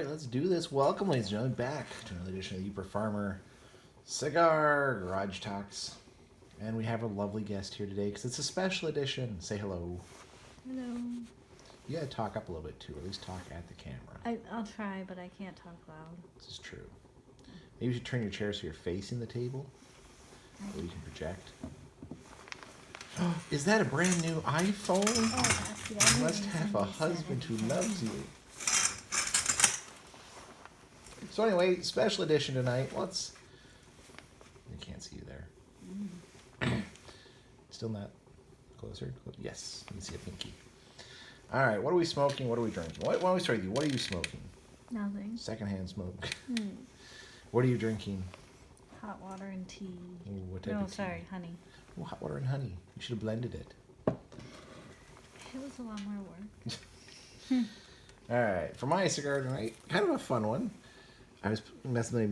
right, let's do this. Welcome, ladies and gentlemen, back to another edition of the Uper Farmer Cigar Garage Talks. And we have a lovely guest here today because it's a special edition. Say hello. Hello. You gotta talk up a little bit too, or at least talk at the camera. I'll try, but I can't talk loud. This is true. Maybe you should turn your chair so you're facing the table, so you can project. Is that a brand new iPhone? Oh, that's the You must have a husband who loves you. So anyway, special edition tonight. Let's. I can't see you there. Still not closer. Yes, you can see a pinky. All right, what are we smoking? What are we drinking? Why don't we start with you? What are you smoking? Nothing. Secondhand smoke. What are you drinking? Hot water and tea. Ooh, what type No, of tea? sorry, honey. Oh, hot water and honey. You should have blended it. It was a lot more work. All right, for my cigar tonight, kind of a fun one. I was messing with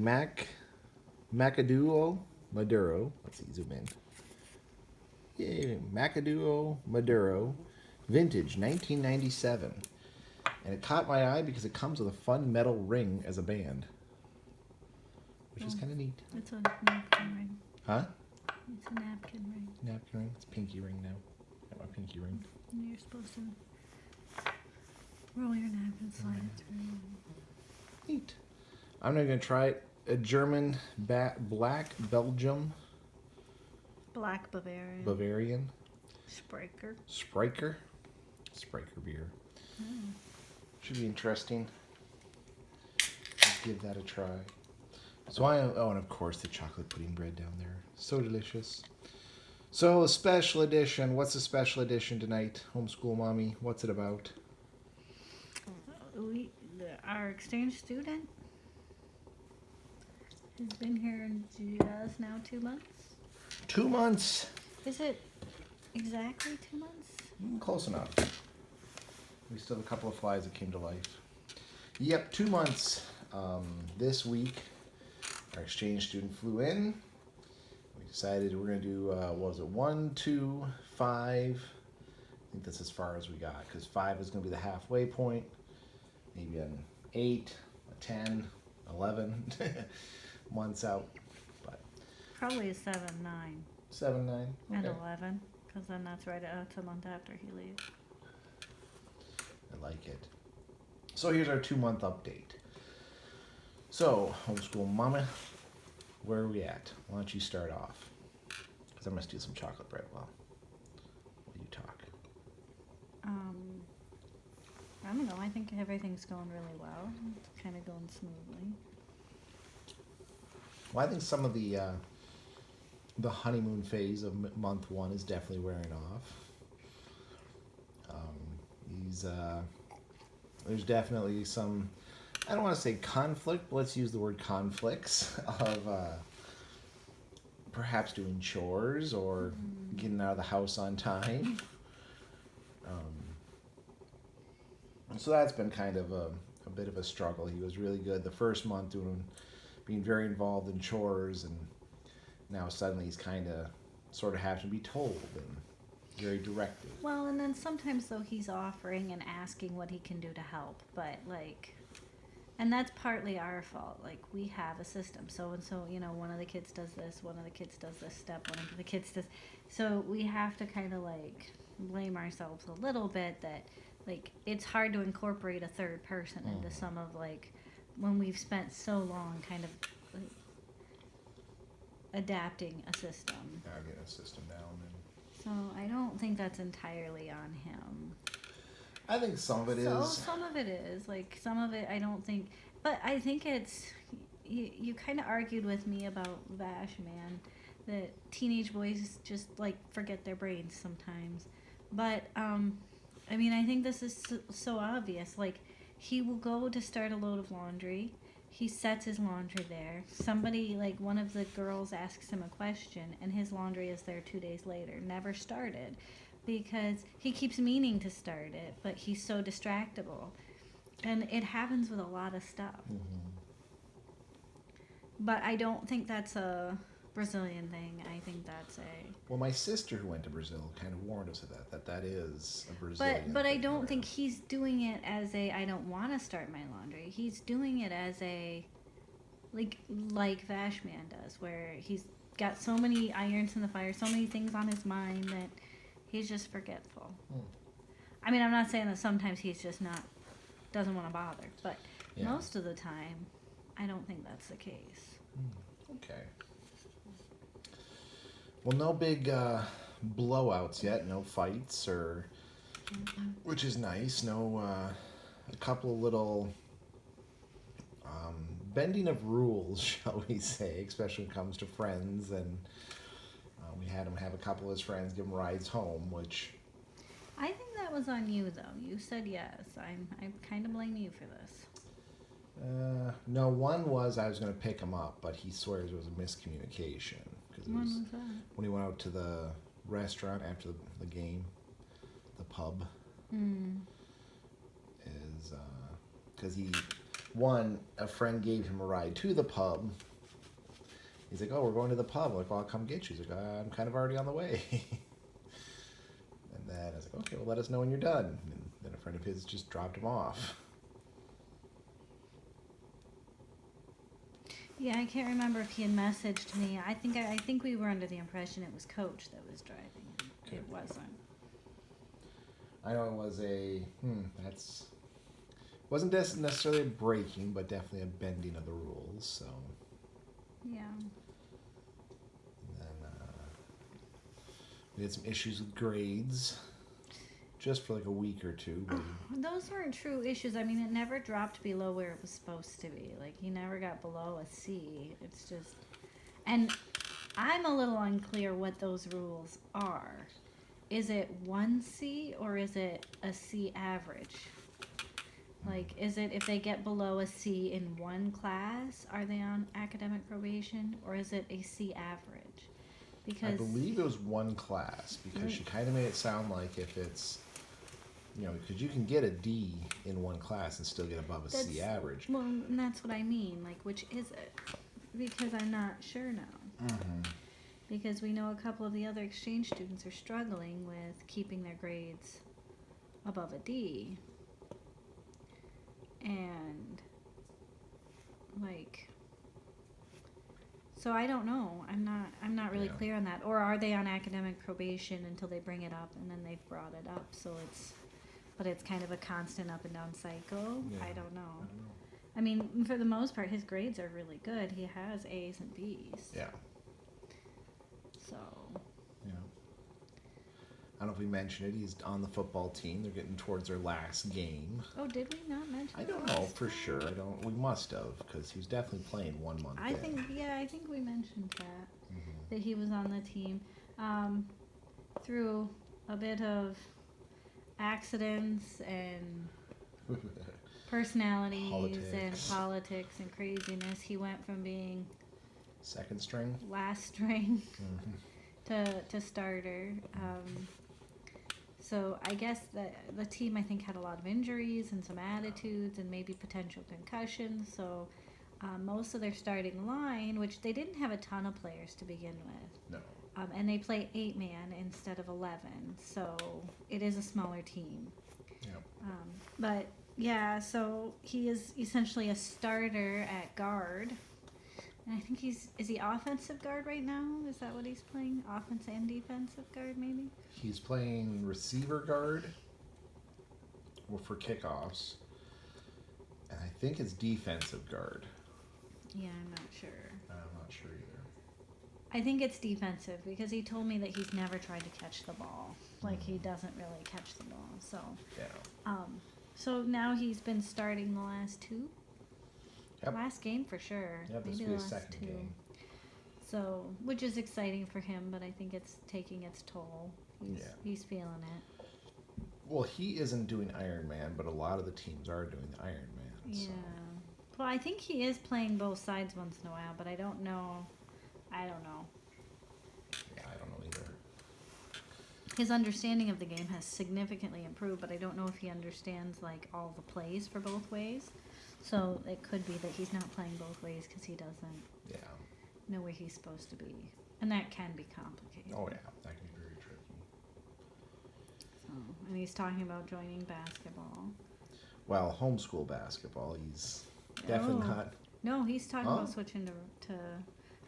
Macaduo Maduro. Let's see, zoom in. Yay, Macaduo Maduro, vintage 1997. And it caught my eye because it comes with a fun metal ring as a band, which is kind of neat. It's a napkin ring. Huh? It's a napkin ring. Napkin ring? It's a pinky ring now. Got my pinky ring. And you're supposed to roll your napkin, slide it through. Neat. I'm not going to try it. A German Black Belgium Black Bavarian. Bavarian Spraker. Spriker beer. Should be interesting. Let's give that a try. So and of course the chocolate pudding bread down there. So delicious. So a special edition. What's a special edition tonight? Homeschool Mommy, what's it about? Our exchange student has been here just now 2 months. 2 months. Is it exactly 2 months? Close enough. We still have a couple of flies that came to life. Yep, 2 months. This week, our exchange student flew in. We decided we're going to do, 1, 2, 5. I think that's as far as we got, because 5 is going to be the halfway point. Maybe an 8, a 10, 11 months out. But Probably a 7, 9, 7, 9. and Okay. 11, because then that's right a month after he leaves. I like it. So here's our 2-month update. So, homeschool mama, where are we at? Why don't you start off? Because I'm going to steal some chocolate bread while you talk. I don't know. I think everything's going really well. It's kind of going smoothly. Well, I think some of the honeymoon phase of month 1 is definitely wearing off. There's definitely some, I don't want to say conflict, but let's use the word conflicts of perhaps doing chores or getting out of the house on time. So that's been kind of a bit of a struggle. He was really good the first month being very involved in chores, and now suddenly he's kind of sort of having to be told and very directed. Well, and then sometimes, though, he's offering and asking what he can do to help. But, and that's partly our fault. We have a system. So and so, one of the kids does this, one of the kids does this step, one of the kids does. So we have to kind of, blame ourselves a little bit that, it's hard to incorporate a third person into some of, when we've spent so long kind of adapting a system. Now getting a system down. So I don't think that's entirely on him. I think some of it So is. some of it is. Some of it I don't think. But I think it's. You kind of argued with me about Vash, man. That teenage boys just, forget their brains sometimes. But, I think this is so obvious. He will go to start a load of laundry. He sets his laundry there. Somebody, one of the girls asks him a question, and his laundry is there 2 days later. Never started. Because he keeps meaning to start it, but he's so distractible. And it happens with a lot of stuff. Mm-hmm. But I don't think that's a Brazilian thing. I think that's a. Well, my sister who went to Brazil kind of warned us of that is a Brazilian. But I thing don't there. think he's doing it as a I don't want to start my laundry. He's doing it as a like Vashman does, where he's got so many irons in the fire, so many things on his mind that he's just forgetful. I mean, I'm not saying that sometimes he's just not doesn't want to bother, but Yeah. most of the time, I don't think that's the case. Okay. Well, no big blowouts yet. No fights which is nice. No, a couple of little bending of rules, shall we say, especially when it comes to friends. And we had him have a couple of his friends give him rides home, which. I think that was on you, though. You said yes. I kind of blame you for this. No, one was I was going to pick him up, but he swears it was a miscommunication. Because When was that? when he went out to the restaurant after the game, the pub, is because a friend gave him a ride to the pub. He's like, "Oh, we're going to the pub." I'm like, "Well, I'll come get you." He's like, "I'm kind of already on the way." And then I was like, "Okay, well, let us know when you're done." And then a friend of his just dropped him off. Yeah, I can't remember if he had messaged me. I think we were under the impression it was Coach that was driving. It wasn't. I know it was wasn't necessarily a breaking, but definitely a bending of the rules. So. Yeah. And then we had some issues with grades, just for like a week or two. But Those weren't true issues. I mean, it never dropped below where it was supposed to be. Like, he never got below a C. It's just, and I'm a little unclear what those rules are. Is it 1C or is it a C average? Like, is it if they get below a C in one class, are they on academic probation, or is it a C average? Because I believe it was one class, because she kind of made it sound like if it's, because you can get a D in one class and still get above a C average. Well, and that's what I mean. Like, which is it? Because I'm not sure now. Because we know a couple of the other exchange students are struggling with keeping their grades above a D. And, like, so I don't know. I'm not really clear on that. Or are they on academic probation until they bring it up and then they've brought it up? So it's kind of a constant up and down cycle. Yeah. I don't know. I mean, for the most part, his grades are really good. He has A's and B's. Yeah. So. I don't know if we mentioned it. He's on the football team. They're getting towards their last game. Oh, did we not mention? I don't know for sure. We must have, because he was definitely playing 1 month. I think we mentioned that he was on the team through a bit of accidents and personalities and politics and craziness. He went from being second string, last string to starter. So I guess the team, I think, had a lot of injuries and some attitudes and maybe potential concussions. So most of their starting line, which they didn't have a ton of players to begin with. No. And they play 8-man instead of 11. So it is a smaller team. Yep. But yeah, so he is essentially a starter at guard. And I think is he offensive guard right now? Is that what he's playing? Offense and defensive guard, maybe? He's playing receiver guard for kickoffs. And I think it's defensive guard. Yeah, I'm not sure. I'm not sure either. I think it's defensive because he told me that he's never tried to catch the ball. Like, he doesn't really catch the ball. So, Yeah. So now he's been starting the last two. Yep. Last game for sure. Yep, this Maybe will be the his last second two. game. So, which is exciting for him, but I think it's taking its toll. He's feeling it. Well, he isn't doing Ironman, but a lot of the teams are doing the Ironman. Yeah. So. Well, I think he is playing both sides once in a while, but I don't know. Yeah, I don't know either. His understanding of the game has significantly improved, but I don't know if he understands like all the plays for both ways. So it could be that he's not playing both ways because he doesn't. Yeah. know where he's supposed to be, and that can be complicated. Oh yeah, that can be very tricky. So, and he's talking about joining basketball. Well, homeschool basketball, he's definitely Oh. not. No, he's talking Oh. about switching to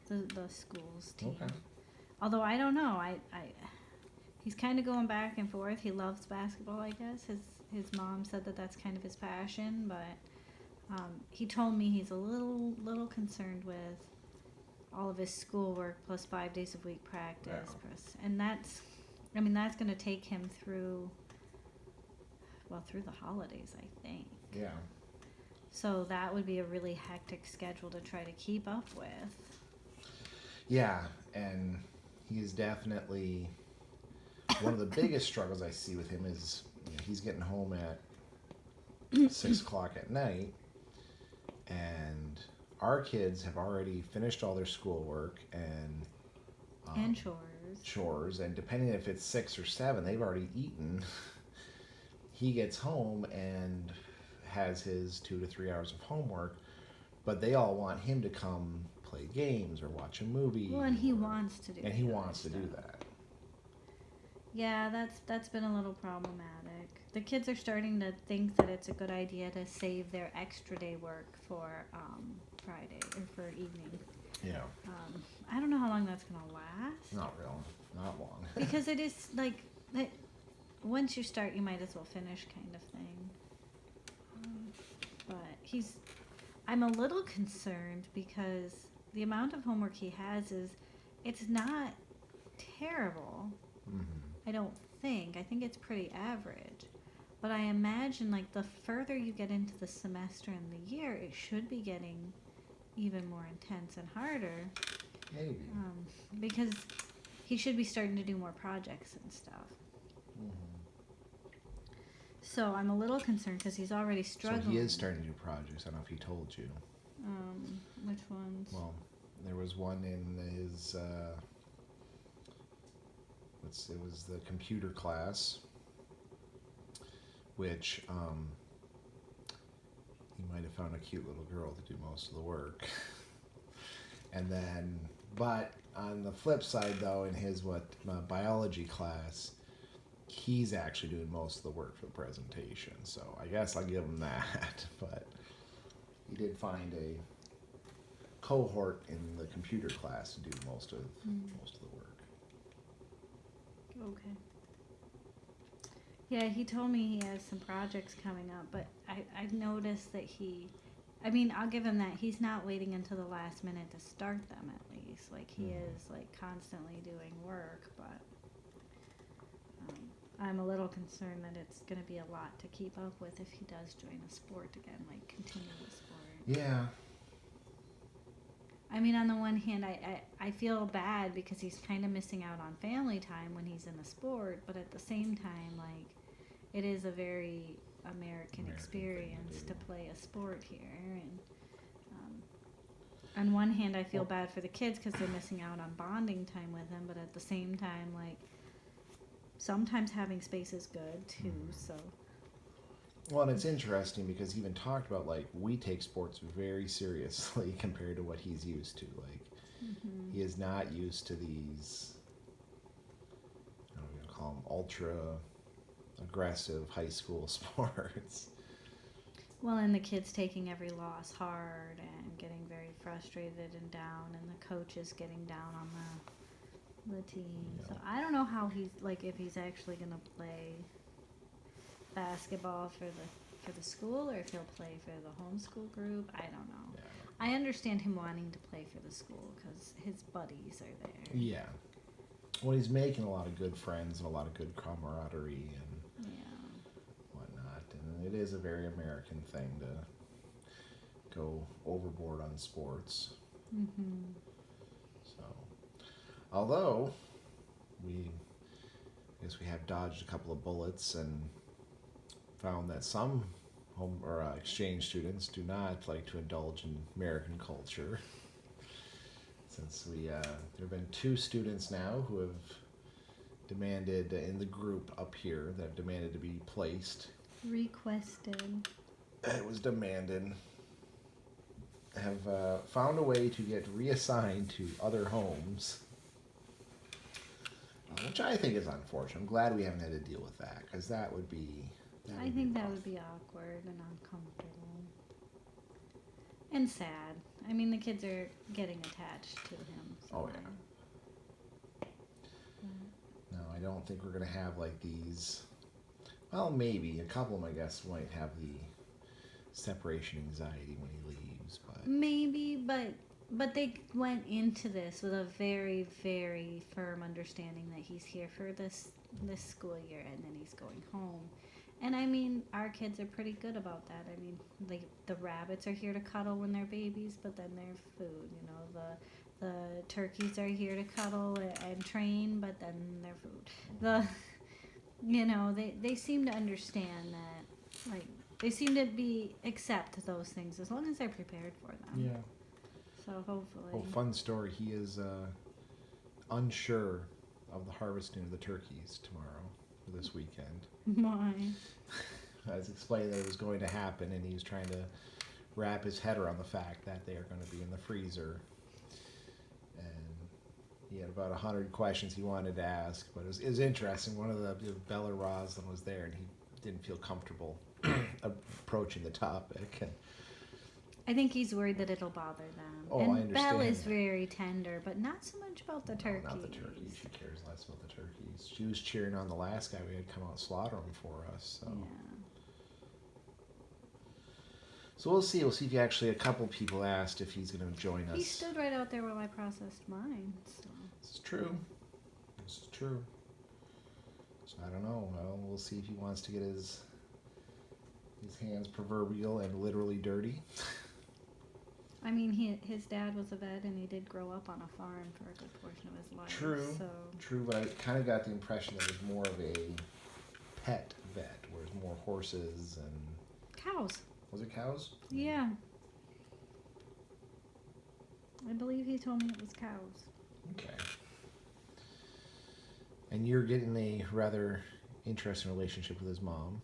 the school's team. Okay. Although I don't know, he's kind of going back and forth. He loves basketball, I guess. His mom said that that's kind of his passion, but he told me he's a little concerned with all of his schoolwork plus 5 days a week practice, and that's going to take him through the holidays, I think. Yeah. So that would be a really hectic schedule to try to keep up with. Yeah, and he is definitely one of the biggest struggles I see with him is he's getting home at 6 o'clock at night, and our kids have already finished all their schoolwork And chores. and depending if it's 6 or 7, they've already eaten. He gets home and has his 2 to 3 hours of homework, but they all want him to come play games or watch a movie. Well, and he wants to do. And he the other wants to do stuff. that. Yeah, that's been a little problematic. The kids are starting to think that it's a good idea to save their extra day work for Friday or for evening. Yeah. I don't know how long that's gonna last. Not real. Not long. Because it is like that. Once you start, you might as well finish, kind of thing. But I'm a little concerned because the amount of homework he has it's not terrible. Mm-hmm. I don't think. I think it's pretty average. But I imagine, like, the further you get into the semester and the year, it should be getting even more intense and harder. Maybe. Because he should be starting to do more projects and stuff. Mm-hmm. So I'm a little concerned because he's already struggling. So he is starting to do projects. I don't know if he told you. Which ones? Well, there was one in his. It was the computer class, which he might have found a cute little girl to do most of the work. And then, but on the flip side, though, in his biology class, he's actually doing most of the work for the presentation. So I guess I'll give him that. But he did find a cohort in the computer class to do most of the work. Okay. Yeah, he told me he has some projects coming up, but I've noticed that I'll give him that. He's not waiting until the last minute to start them, at least. Like, he is, like, constantly doing work, but I'm a little concerned that it's going to be a lot to keep up with if he does join a sport again, like, continue the sport. Yeah. I mean, on the one hand, I feel bad because he's kind of missing out on family time when he's in the sport, but at the same time, like, it is a very American experience to play a sport here. And on one hand, I feel bad for the kids because they're missing out on bonding time with him, but at the same time, like, sometimes having space is good too. So. Well, and it's interesting because he even talked about, like, we take sports very seriously compared to what he's used to. Like, he is not used to these, I don't know what you're going to call them, ultra aggressive high school sports. Well, and the kids taking every loss hard and getting very frustrated and down, and the coaches getting down on the team. Yeah. So I don't know how he's, like, if he's actually going to play basketball for the school, or if he'll play for the homeschool group. I don't know. Yeah. I understand him wanting to play for the school because his buddies are there. Yeah. Well, he's making a lot of good friends and a lot of good camaraderie and whatnot. And it is a very American thing to go overboard on sports. Mm-hmm. So, although I guess we have dodged a couple of bullets and found that some home or exchange students do not like to indulge in American culture. Since there have been 2 students now who have demanded in the group up here that have demanded to be placed. Requested. It was demanded, have found a way to get reassigned to other homes, which I think is unfortunate. I'm glad we haven't had to deal with that, because that would be. I think that would be awkward and uncomfortable. And sad. I mean, the kids are getting attached to him. So Oh, yeah. No, I don't think we're gonna have like these. Well, maybe a couple of my guests might have the separation anxiety when he leaves, but maybe, but they went into this with a very, very firm understanding that he's here for this school year and then he's going home. And I mean, our kids are pretty good about that. I mean, the rabbits are here to cuddle when they're babies, but then they're food. You know, the turkeys are here to cuddle and train, but then they're food. They seem to understand that, like, they seem to accept those things as long as they're prepared for them. yeah. So hopefully. Oh, fun story. He is unsure of the harvesting of the turkeys tomorrow for this weekend. Why? I was explaining that it was going to happen, and he was trying to wrap his head around the fact that they are going to be in the freezer. And he had about 100 questions he wanted to ask, but it was interesting. One of the Bella Roslin was there, and he didn't feel comfortable approaching the topic. And I think he's worried that it'll bother them. Oh, and I understand Belle is that. very tender, but not so much about the turkeys. Not the turkeys. She cares less about the turkeys. She was cheering on the last guy we had come out and slaughter them for us. So. Yeah. So we'll see. We'll see if he actually. A couple people asked if he's going to join us. He stood right out there while I processed mine. So. It's true. This is true. So I don't know. Well, we'll see if he wants to get his hands proverbial and literally dirty. I mean, his dad was a vet, and he did grow up on a farm for a good portion of his life. True. So. True, but I kind of got the impression that it was more of a pet vet, where it's more horses and. Cows. Was it cows? Yeah. I believe he told me it was cows. Okay. And you're getting a rather interesting relationship with his mom.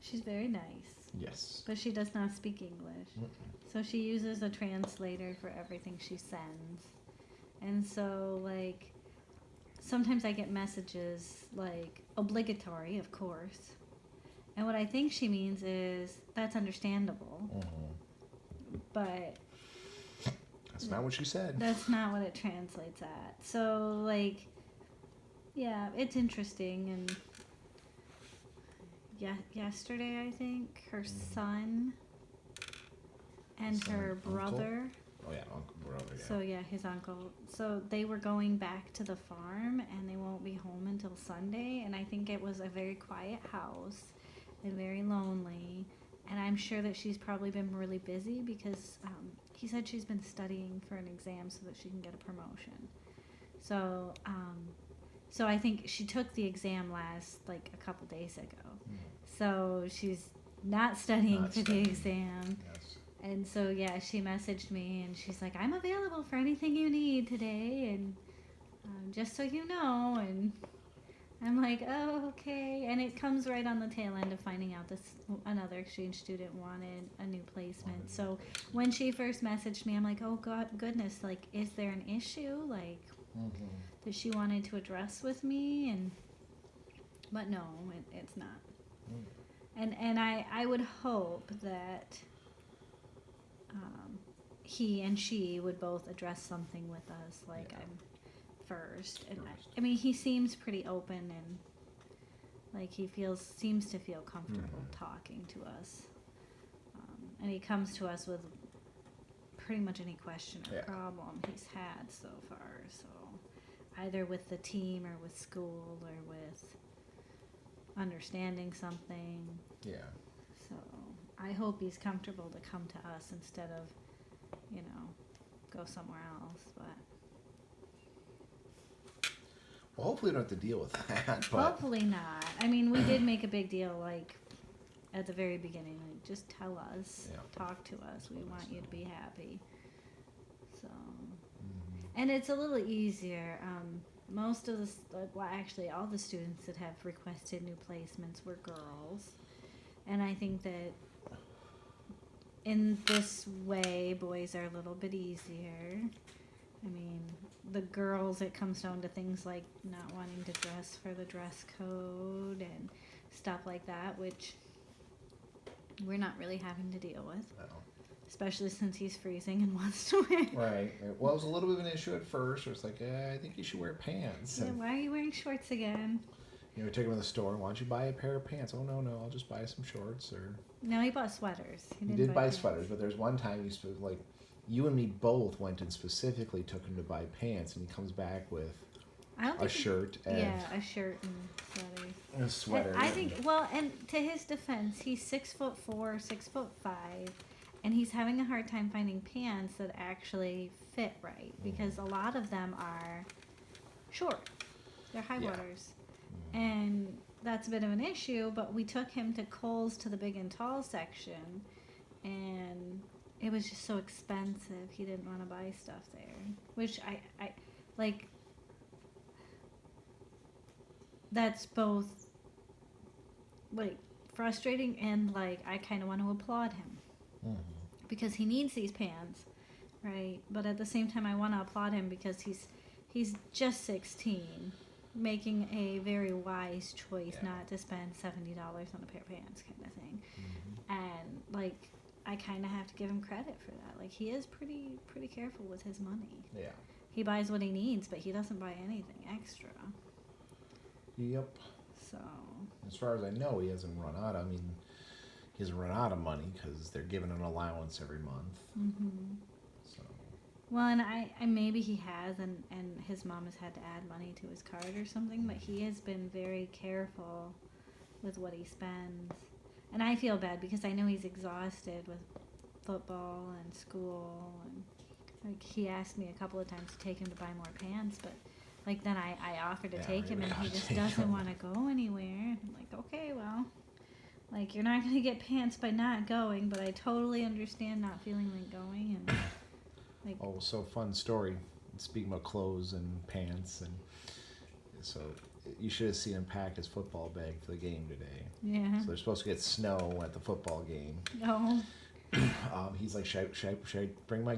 She's very nice. Yes. But she does not speak English. So she uses a translator for everything she sends. And so, like, sometimes I get messages like, obligatory, of course. And what I think she means is, that's understandable. But that's not what she said. that's not what it translates at. So, like, yeah, it's interesting. And yesterday, I think, her son and Son her and brother. Oh yeah, uncle, brother. Yeah. So yeah, his uncle. So they were going back to the farm, and they won't be home until Sunday. And I think it was a very quiet house and very lonely. And I'm sure that she's probably been really busy because he said she's been studying for an exam so that she can get a promotion. So, so I think she took the exam like a couple days ago. So she's not studying for the exam. Yes. And so, yeah, she messaged me, and she's like, I'm available for anything you need today, and just so you know. And I'm like, oh, okay. And it comes right on the tail end of finding out another exchange student wanted a new placement. So when she first messaged me, I'm like, oh, goodness, like, is there an issue, like, that she wanted to address with me? But no, it's not. And I would hope that he and she would both address something with us, like, I'm first. And I mean, he seems pretty open, and like he seems to feel comfortable talking to us. And he comes to us with pretty much any question or problem he's had so far. So either with the team or with school or with understanding something. Yeah. So I hope he's comfortable to come to us instead of, go somewhere else. But Well, hopefully we don't have to deal with that. But hopefully not. I mean, we did make a big deal, like, at the very beginning. Like, just tell us, talk to us. We want you to be happy. So, and it's a little easier. Most of actually, all the students that have requested new placements were girls. And I think that in this way, boys are a little bit easier. I mean, the girls, it comes down to things like not wanting to dress for the dress code and stuff like that, which we're not really having to deal with, Well, especially since he's freezing and wants to wear. right. Well, it was a little bit of an issue at first. It was like, I think you should wear pants. Yeah, And, why are you wearing shorts again? you know, we took him to the store. Why don't you buy a pair of pants? Oh, no, I'll just buy some shorts. Or No, he bought sweaters. he didn't did buy pants. sweaters, but there's one time like, you and me both went and specifically took him to buy pants, and he comes back with I don't a think shirt and Yeah, a shirt and sweaters. a sweater. And I think, well, and to his defense, he's 6'4", 6'5", and he's having a hard time finding pants that actually fit right because a lot of them are short. They're high Yeah. waters. And that's a bit of an issue, but we took him to Kohl's to the big and tall section, and it was just so expensive. He didn't want to buy stuff there, which I like. That's both like frustrating and like I kind of want to applaud him Mhm. because he needs these pants, right? But at the same time, I want to applaud him because he's just 16, making a very wise choice Yeah. not to spend $70 on a pair of pants, kind of thing. Mhm. And like I kind of have to give him credit for that. Like he is pretty careful with his money. Yeah. He buys what he needs, but he doesn't buy anything extra. Yep. So As far as I know, he hasn't run out. I mean, he hasn't run out of money because they're giving an allowance every month. mhm. So Well, and I maybe he has, and his mom has had to add money to his card or something, but he has been very careful with what he spends. And I feel bad because I know he's exhausted with football and school, and like he asked me a couple of times to take him to buy more pants, but like then I offered to Yeah, take him really and he gotta just take doesn't him. want to go anywhere. I'm like, okay, well, like you're not gonna get pants by not going, but I totally understand not feeling like going and like. oh, so fun story. Speaking about clothes and pants, and so you should have seen him pack his football bag for the game today. Yeah. So they're supposed to get snow at the football game. No. He's like, should I bring my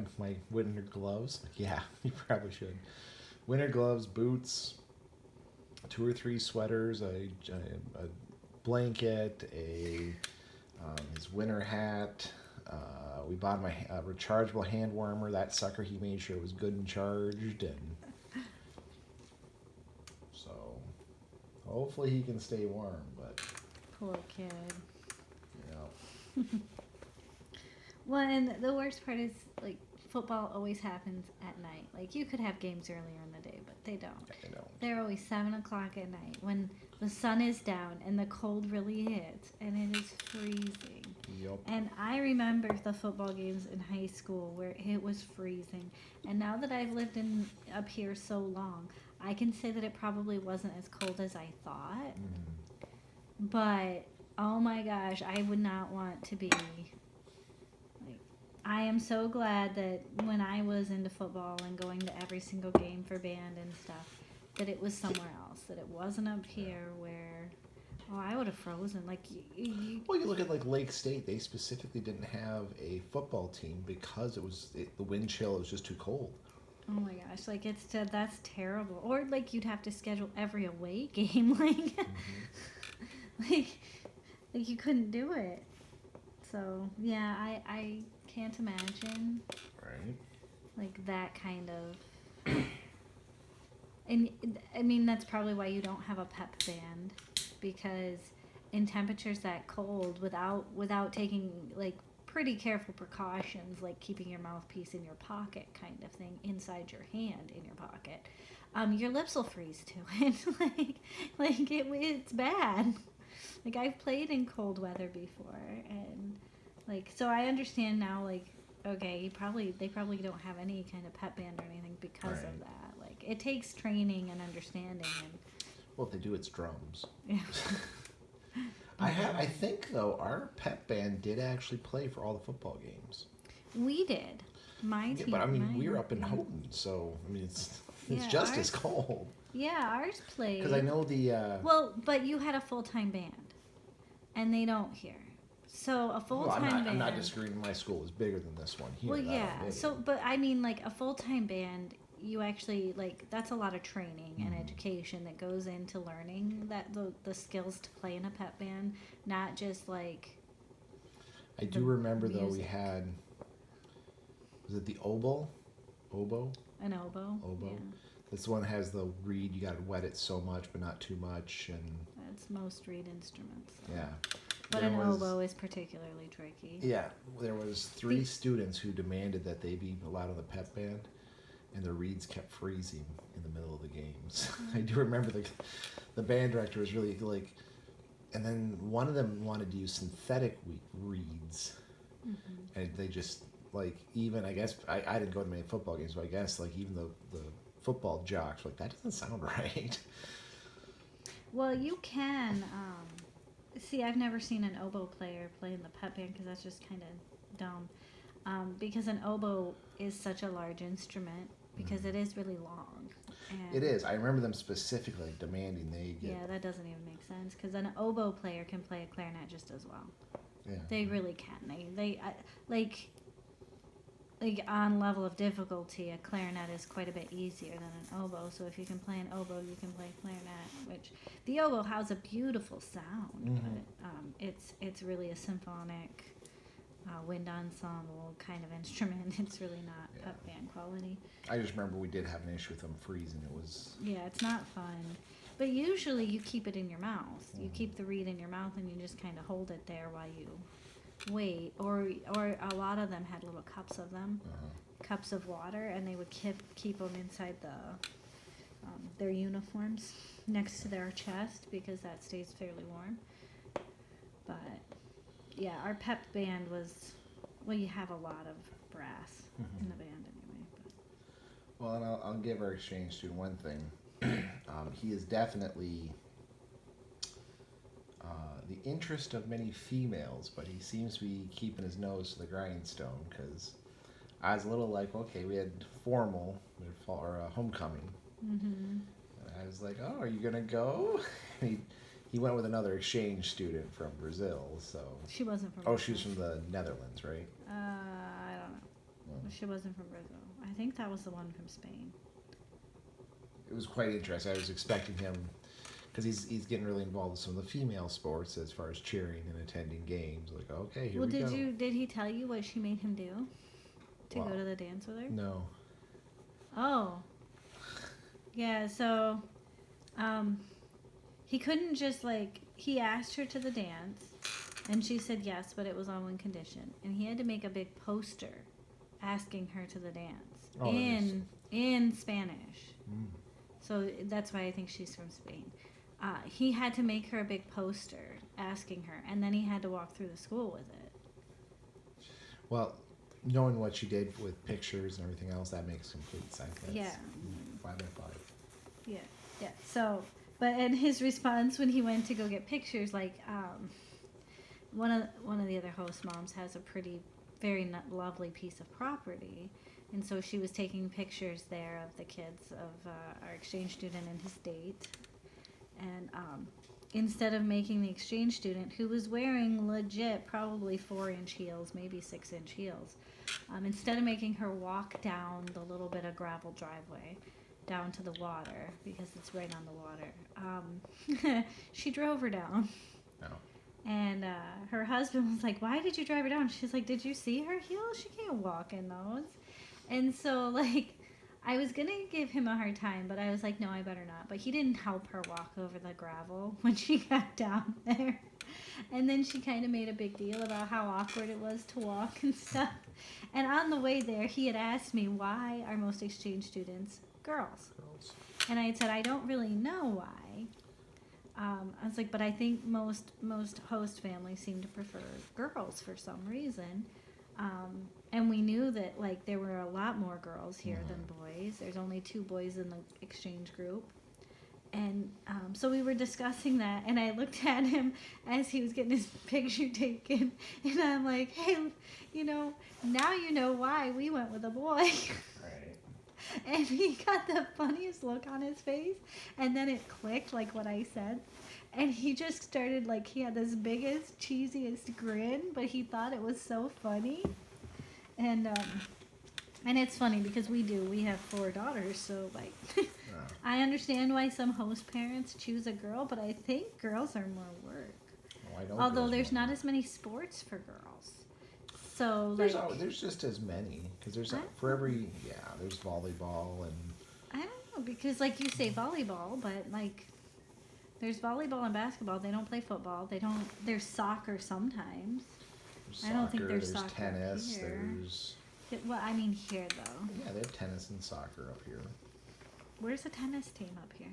winter gloves? Yeah, you probably should. Winter gloves, boots, 2 or 3 sweaters, a blanket, his winter hat. We bought him a rechargeable hand warmer. That sucker, he made sure it was good and charged, and so hopefully he can stay warm. But Poor kid. you know, Well, and the worst part is like football always happens at night. Like you could have games earlier in the day, but they don't. you know, They're always 7 o'clock at night when the sun is down and the cold really hits and it is freezing. yup. And I remember the football games in high school where it was freezing. And now that I've lived up here so long, I can say that it probably wasn't as cold as I thought. Mhm. But oh my gosh, I would not want to be like I am so glad that when I was into football and going to every single game for band and stuff, that it was somewhere else, that it wasn't up here where I would have frozen. Like Well, you look at like Lake State; they specifically didn't have a football team because the wind chill was just too cold. oh my gosh, like that's terrible. Or like you'd have to schedule every away game, like like you couldn't do it. So yeah, I can't imagine Right. like that kind of. And I mean that's probably why you don't have a pep band, because in temperatures that cold, without taking like pretty careful precautions, like keeping your mouthpiece in your pocket kind of thing, inside your hand in your pocket, your lips will freeze to it. It's bad. Like I've played in cold weather before, and like so I understand now. Like okay, they probably don't have any kind of pep band or anything because Right. of that. Like it takes training and understanding, and Well, if they do, it's drums. yeah. I think though our pep band did actually play for all the football games. We did. My Yeah, team. but I mean, we were up in yeah. Houghton, so I mean, it's Yeah, just ours- as cold. Yeah, ours played. Because I know the Well, but you had a full-time band, and they don't here. So a Well, full-time band. I'm not disagreeing. My school was bigger than this one here. Well, that I'll yeah. admit So, it. but I mean, like a full-time band, you actually like that's a lot of training and Mhm. education that goes into learning that the skills to play in a pep band, not just like I do the remember though we music. had, was it the oboe? Oboe? an oboe. Oboe. Yeah, This one has the reed. You got to wet it so much, but not too much, and that's most reed instruments. So. yeah. But There an was- oboe is particularly tricky. Yeah, there was 3 The- students who demanded that they be allowed on the pep band, and the reeds kept freezing in the middle of the games. I do remember the band director was really like, and then one of them wanted to use synthetic reeds, Hmm. and they just like even I guess I didn't go to many football games, but I guess like even the football jocks were like that doesn't sound right. Well, you can. See, I've never seen an oboe player play in the pep band because that's just kind of dumb. Because an oboe is such a large instrument because it is really long. And It is. I remember them specifically demanding they get. Yeah, that doesn't even make sense because an oboe player can play a clarinet just as well. Yeah. They really can. Like on level of difficulty, a clarinet is quite a bit easier than an oboe. So if you can play an oboe, you can play clarinet. Which the oboe has a beautiful sound, Mhm. but it's really a symphonic, wind ensemble kind of instrument. It's really not Yeah. pep band quality. I just remember we did have an issue with them freezing. It was. Yeah, it's not fun. But usually you keep it in your mouth. You Mhm. keep the reed in your mouth and you just kind of hold it there while you wait. Or a lot of them had little cups of them, cups of water, and they would keep them inside their uniforms next to their chest because that stays fairly warm. But yeah, our pep band was, well, you have a lot of brass in the band anyway. But. Well, and I'll give our exchange student one thing. He is definitely the interest of many females, but he seems to be keeping his nose to the grindstone because I was a little like, okay, we had formal or homecoming. Mm-hmm. And I was like, oh, are you gonna go? He went with another exchange student from Brazil, so. She wasn't from. Oh, Brazil. she was from the Netherlands, right? I don't know. Well, She wasn't from Brazil. I think that was the one from Spain. it was quite interesting. I was expecting him, because he's getting really involved with some of the female sports as far as cheering and attending games. Like, okay, here Well, we go. did he tell you what she made him do to Well, go to the dance with her? No. Oh. Yeah, so he couldn't just he asked her to the dance and she said yes, but it was on one condition. And he had to make a big poster asking her to the dance Oh, that makes in Spanish. Mm. So that's why I think she's from Spain. He had to make her a big poster asking her, and then he had to walk through the school with it. Well, knowing what she did with pictures and everything else, that makes complete sense. That's Yeah. 5 by 5. Yeah, yeah. So, and his response when he went to go get pictures, one of the other host moms has a very lovely piece of property, and so she was taking pictures there of the kids of our exchange student and his date, and instead of making the exchange student, who was wearing legit probably 4-inch heels, maybe 6-inch heels, instead of making her walk down the little bit of gravel driveway down to the water because it's right on the water, she drove her down. No. And her husband was like, "Why did you drive her down?" She's like, "Did you see her heels? She can't walk in those." And so I was gonna give him a hard time, but I was like, no, I better not. But he didn't help her walk over the gravel when she got down there. And then she kind of made a big deal about how awkward it was to walk and stuff. And on the way there, he had asked me, why are most exchange students girls? Girls. And I had said, I don't really know why. I was like, but I think most host families seem to prefer girls for some reason. And we knew that there were a lot more girls here than boys. There's only 2 boys in the exchange group. And so we were discussing that, and I looked at him as he was getting his picture taken, and I'm like, hey, now you know why we went with a boy. Right. And he got the funniest look on his face, and then it clicked like what I said. And he just started, like, he had this biggest, cheesiest grin, but he thought it was so funny. And, and it's funny because we have 4 daughters, so, like, I understand why some host parents choose a girl, but I think girls are more work. Oh, I know Although girls there's want not to. as many sports for girls. So, like, There's just as many because there's I- for every there's volleyball and I don't know, because, like, you say volleyball, but, like, there's volleyball and basketball. They don't play football. There's soccer sometimes. there's I don't think soccer, there's there's soccer tennis, here. there's Well, I mean, here, though. yeah, they have tennis and soccer up here. Where's the tennis team up here?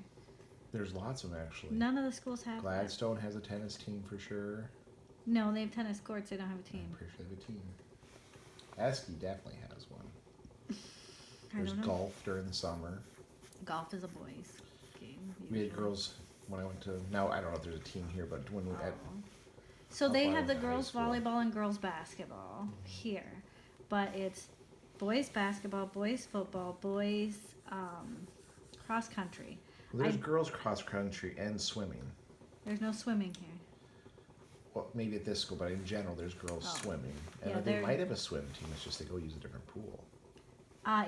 There's lots of them actually. None of the schools have that. Gladstone has a tennis team for sure. No, they have tennis courts. They don't have a team. I'm pretty sure they have a team. Esky definitely has one. I There's don't know. golf during the summer. Golf is a boys' game. We had usually. girls when I went to. Now I don't know if there's a team here, but when we at Oh. So up they by have the high girls school. volleyball and girls basketball here, but it's boys basketball, boys football, boys cross country. well, there's I- girls cross country and swimming. There's no swimming here. Well, maybe at this school, but in general, there's girls Oh. swimming, and Yeah, they they're- might have a swim team. It's just they go use a different pool.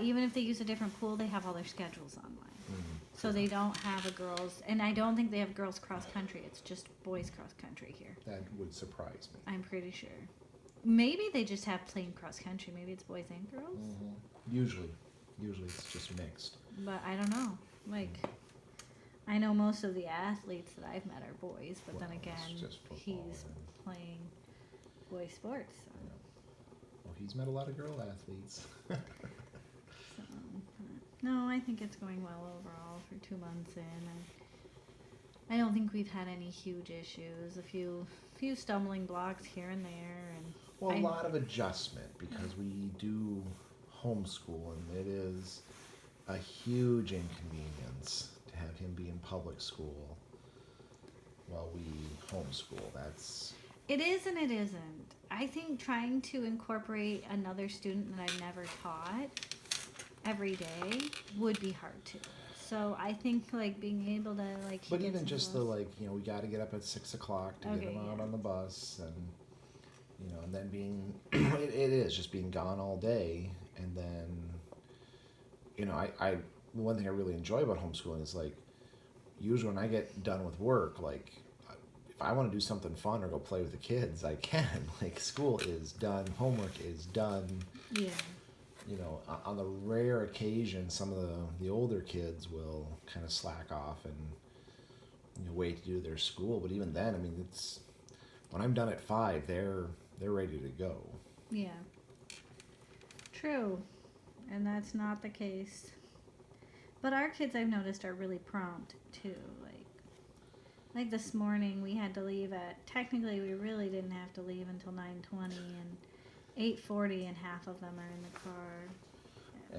Even if they use a different pool, they have all their schedules online. Mm. So they don't have a girls, and I don't think they have girls cross country. It's just boys cross country here. That would surprise me. I'm pretty sure. Maybe they just have plain cross country. Maybe it's boys and girls. Usually it's just mixed. But I don't know. Like, I know most of the athletes that I've met are boys, but then Well, it's again, just football he's and- playing boy sports. So, Well, he's met a lot of girl athletes. so, no, I think it's going well overall for 2 months in. I don't think we've had any huge issues. A few stumbling blocks here and there, and Well, a I- lot of adjustment because we do homeschool, and it is a huge inconvenience to have him be in public school while we homeschool. That's it is and it isn't. I think trying to incorporate another student that I've never taught every day would be hard too. So I think like being able to like. he but gets even just the involved- we got to get up at 6 o'clock to Okay, get him out yeah. on the bus, and and then being it is just being gone all day, and then I one thing I really enjoy about homeschooling is like usually when I get done with work, like if I want to do something fun or go play with the kids, I can. Like school is done, homework is done. Yeah. On the rare occasion, some of the older kids will kind of slack off and wait to do their school. But even then, I mean, it's when I'm done at 5, they're ready to go. Yeah. True. And that's not the case. But our kids I've noticed are really prompt too. Like this morning we had to leave at technically we really didn't have to leave until 9:20 and 8:40 and half of them are in the car.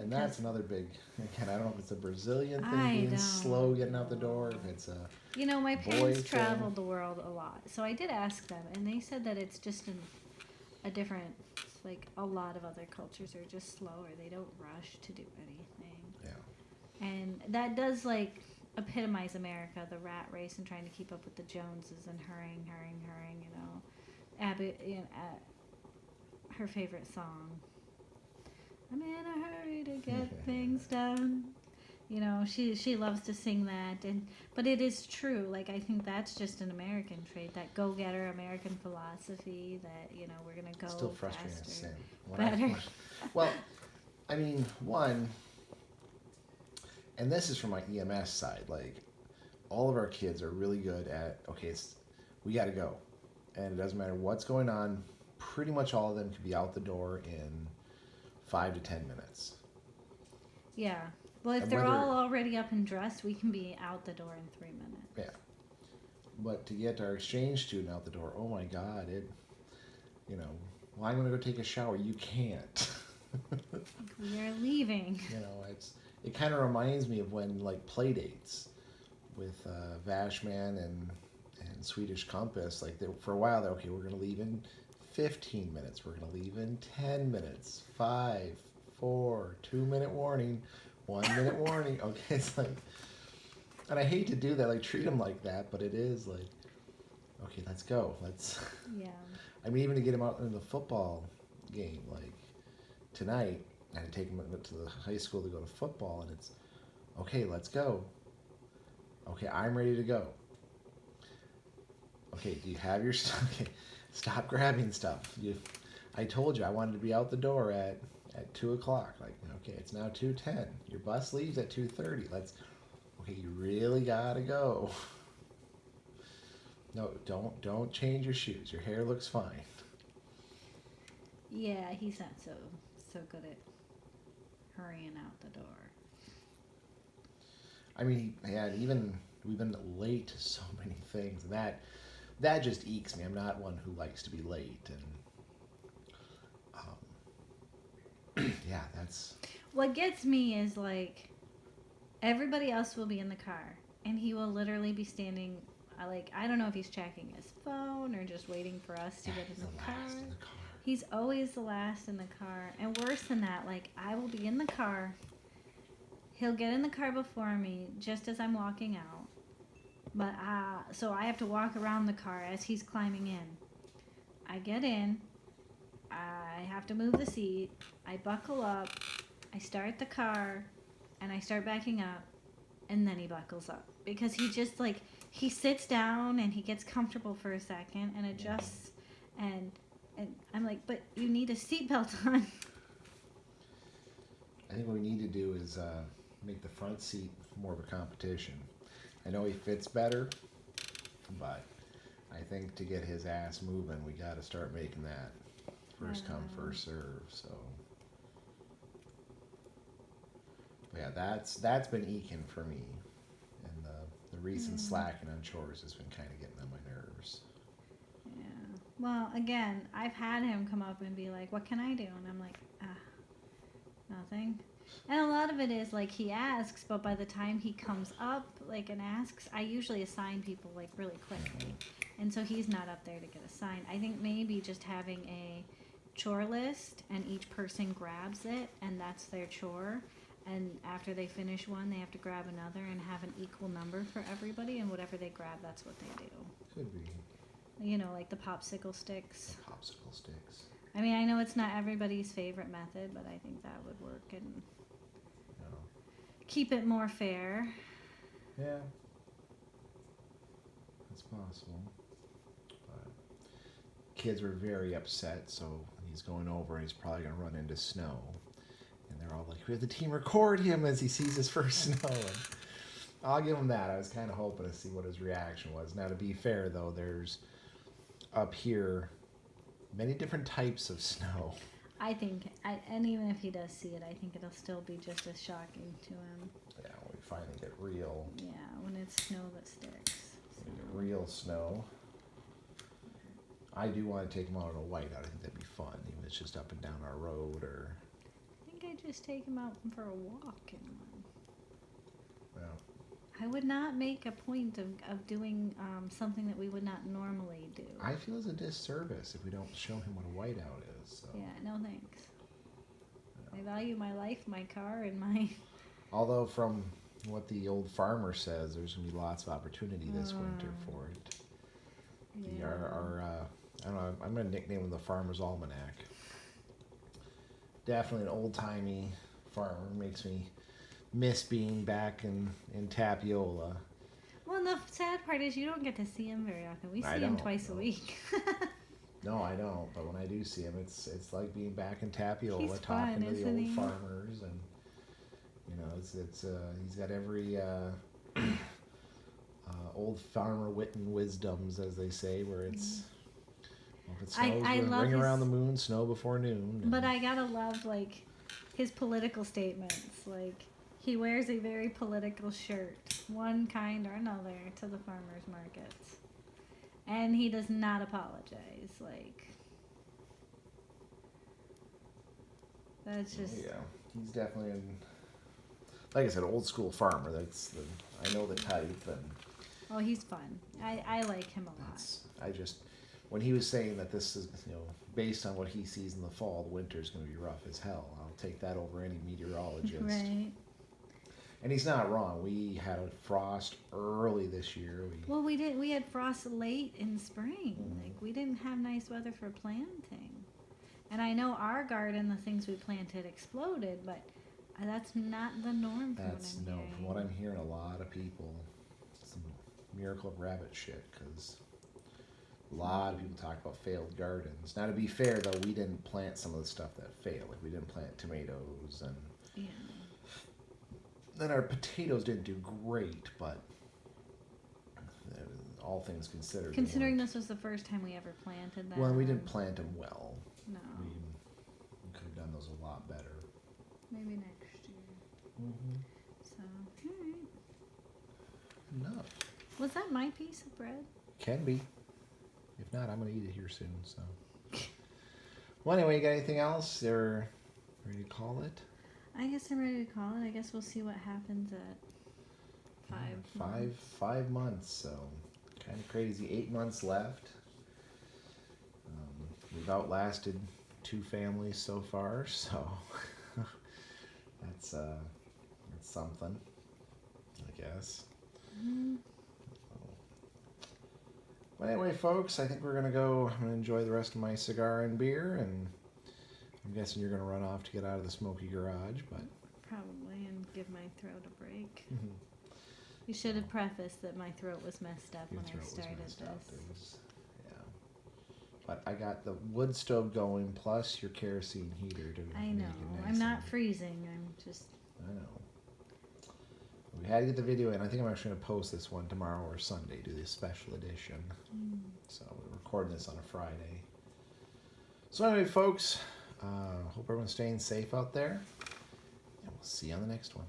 And that's another big, again, I don't know if it's a Brazilian thing I being don't slow getting out the door, if it's a, My boy parents thing. traveled the world a lot. So I did ask them and they said that it's just a different like a lot of other cultures are just slower. They don't rush to do anything. yeah. And that does like epitomize America, the rat race and trying to keep up with the Joneses and hurrying. Abby, her favorite song. I'm in a hurry to get things done. She loves to sing that, but it is true. Like I think that's just an American trait, that go-getter American philosophy that we're gonna go Still frustrating as faster. sin. When I- Better. well, I mean, one, and this is from my EMS side, like, all of our kids are really good at, okay, we got to go. And it doesn't matter what's going on, pretty much all of them could be out the door in 5 to 10 minutes. Yeah. Well, if And they're whether- all already up and dressed, we can be out the door in 3 minutes. Yeah. But to get our exchange student out the door, oh my God, well, I'm going to go take a shower. You can't. We are leaving. It kind of reminds me of when like play dates with Vashman and Swedish Compass. Like for a while, they're okay. We're gonna leave in 15 minutes. We're gonna leave in 10 minutes. 5, 4, 2-minute warning, 1 minute warning. Okay, it's like, and I hate to do that. Like treat them like that, but it is like Okay, let's go. Let's. Yeah. I mean, even to get him out in the football game, like tonight, I had to take him to the high school to go to football, and it's okay. Let's go. Okay, I'm ready to go. Okay, do you have your stuff? Okay, stop grabbing stuff. I told you I wanted to be out the door at 2 o'clock. Like, okay, it's now 2:10. Your bus leaves at 2:30. Let's. Okay, you really gotta go. No, don't change your shoes. Your hair looks fine. Yeah, he's not so good at hurrying out the door. I mean, man, even we've been late to so many things, and that just ekes me. I'm not one who likes to be late, and yeah, that's What gets me is like everybody else will be in the car, and he will literally be standing. Like I don't know if he's checking his phone or just waiting for us to get he's in the the car. last in the car. He's always the last in the car, and worse than that, like I will be in the car. He'll get in the car before me just as I'm walking out. But so I have to walk around the car as he's climbing in. I get in. I have to move the seat. I buckle up. I start the car, and I start backing up, and then he buckles up because he just like he sits down and he gets comfortable for a second and adjusts, and I'm like, but you need a seatbelt on. I think what we need to do is make the front seat more of a competition. I know he fits better, but I think to get his ass moving, we got to start making that first come, first serve. So, but yeah, that's been eking for me, and the recent slacking on chores has been kind of getting on my nerves. Yeah. Well, again, I've had him come up and be like, "What can I do?" And I'm like, nothing. And a lot of it is like he asks, but by the time he comes up, like and asks, I usually assign people like really quickly, and so he's not up there to get assigned. I think maybe just having a chore list and each person grabs it and that's their chore. And after they finish one, they have to grab another and have an equal number for everybody. And whatever they grab, that's what they do. Could be You know, like the popsicle sticks. the popsicle sticks. I mean, I know it's not everybody's favorite method, but I think that would work and No. keep it more fair. Yeah, it's possible. But kids were very upset, so he's going over and he's probably going to run into snow. And they're all like, we have the team record him as he sees his first snow. And I'll give him that. I was kind of hoping to see what his reaction was. Now, to be fair, though, there's up here many different types of snow. I think, and even if he does see it, I think it'll still be just as shocking to him. Yeah, when we finally get real, Yeah, when it's snow that sticks. when we get real snow. I do want to take him out on a whiteout. I think that'd be fun, even if it's just up and down our road or. I think I'd just take him out for a walk in one. Well, I would not make a point of doing something that we would not normally do. I feel it's a disservice if we don't show him what a whiteout is. So. Yeah, no thanks. I value my life, my car, and my... Although from what the old farmer says, there's going to be lots of opportunity this winter for it. Yeah. I don't know, I'm going to nickname him the Farmer's Almanac. Definitely an old-timey farmer. Makes me miss being back in Tapiola. Well, and the sad part is you don't get to see him very often. We see I him don't, twice a no. week. No, I don't. But when I do see him, it's like being back in Tapiola, He's talking fun, to the isn't old he? farmers, and it's he's got every old farmer wit and wisdoms, as they say, where it's well, if it snows, I love ring his- around the moon, snow before noon. But I gotta love, like, his political statements. Like, he wears a very political shirt, one kind or another, to the farmers markets. And he does not apologize. Like, that's just... yeah, he's definitely like I said, old school farmer. I know the type, and Oh, he's fun. I like him a lot. I just when he was saying that this is based on what he sees in the fall, the winter's going to be rough as hell. I'll take that over any meteorologist. Right. And he's not wrong. We had a frost early this year. Well, we did. We had frost late in spring. Mhm. Like we didn't have nice weather for planting. And I know our garden, the things we planted exploded, but that's not the norm. That's from what I'm no. hearing. From what I'm hearing, a lot of people, some miracle of rabbit shit, because a lot of people talk about failed gardens. Now, to be fair, though, we didn't plant some of the stuff that failed. Like we didn't plant tomatoes, and Yeah. then our potatoes didn't do great, but all things considered. they Considering weren't- this was the first time we ever planted that. well, we didn't plant them well. No. We could have done those a lot better. Maybe next year. Mm-hmm. So, alright. Enough. Was that my piece of bread? Can be. If not, I'm gonna eat it here soon. So. Well, anyway, you got anything else? Or ready to call it? I guess I'm ready to call it. I guess we'll see what happens at 5 months. 5 months. So kind of crazy. 8 months left. We've outlasted 2 families so far. So that's something, I guess. Mhm. But anyway, folks, I think we're gonna go. I'm gonna enjoy the rest of my cigar and beer, and I'm guessing you're gonna run off to get out of the smoky garage. But Probably, and give my throat a break. You should have prefaced that my throat was messed up your when I throat was started messed up. this. It was, yeah. But I got the wood stove going, plus your kerosene heater to. I make know. it nice I'm not and- freezing. I'm just. I know. We had to get the video in. I think I'm actually going to post this one tomorrow or Sunday, do the special edition. So we're recording this on a Friday. So anyway, folks, hope everyone's staying safe out there. And we'll see you on the next one.